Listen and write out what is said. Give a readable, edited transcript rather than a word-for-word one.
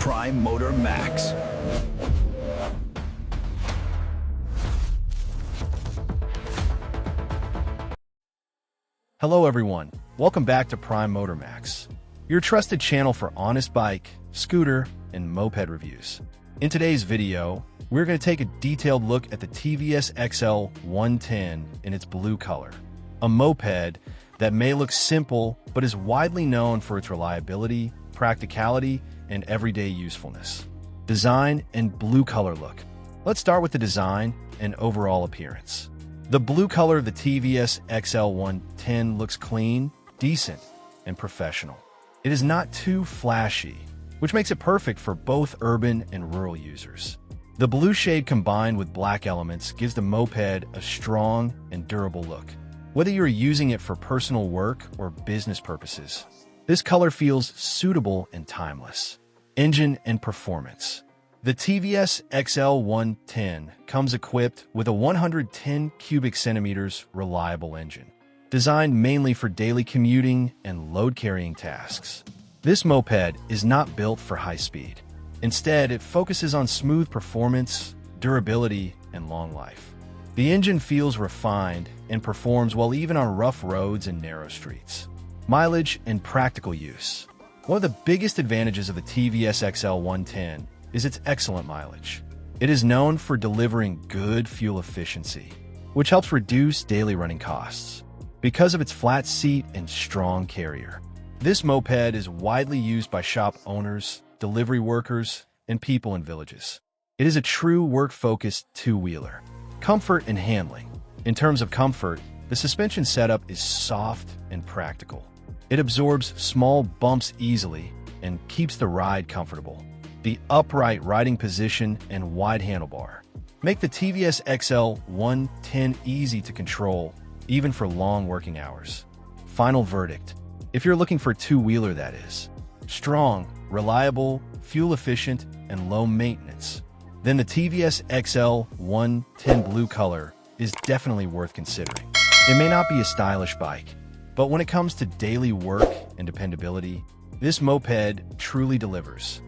PrimeMotorMax. Hello everyone, welcome back to PrimeMotorMax, your trusted channel for honest bike, scooter, and moped reviews. In today's video, we're going to take a detailed look at the TVS XL 110 in its blue color, a moped that may look simple but is widely known for its reliability, practicality, and everyday usefulness. Design and blue color look. Let's start with the design and overall appearance. The blue color of the TVS XL 110 looks clean, decent, and professional. It is not too flashy, which makes it perfect for both urban and rural users. The blue shade combined with black elements gives the moped a strong and durable look. Whether you're using it for personal work or business purposes, this color feels suitable and timeless. Engine and performance. The TVS XL 110 comes equipped with a 110 cubic centimeters reliable engine, designed mainly for daily commuting and load-carrying tasks. This moped is not built for high speed. Instead, it focuses on smooth performance, durability, and long life. The engine feels refined and performs well even on rough roads and narrow streets. Mileage and practical use. One of the biggest advantages of the TVS XL 110 is its excellent mileage. It is known for delivering good fuel efficiency, which helps reduce daily running costs. Because of its flat seat and strong carrier, this moped is widely used by shop owners, delivery workers, and people in villages. It is a true work-focused two-wheeler. Comfort and handling. In terms of comfort, the suspension setup is soft and practical. It absorbs small bumps easily and keeps the ride comfortable. The upright riding position and wide handlebar make the TVS XL 110 easy to control, even for long working hours. Final verdict. If you're looking for a two-wheeler that is strong, reliable, fuel-efficient, and low maintenance, then the TVS XL 110 blue color is definitely worth considering. It may not be a stylish bike, but when it comes to daily work and dependability, this moped truly delivers.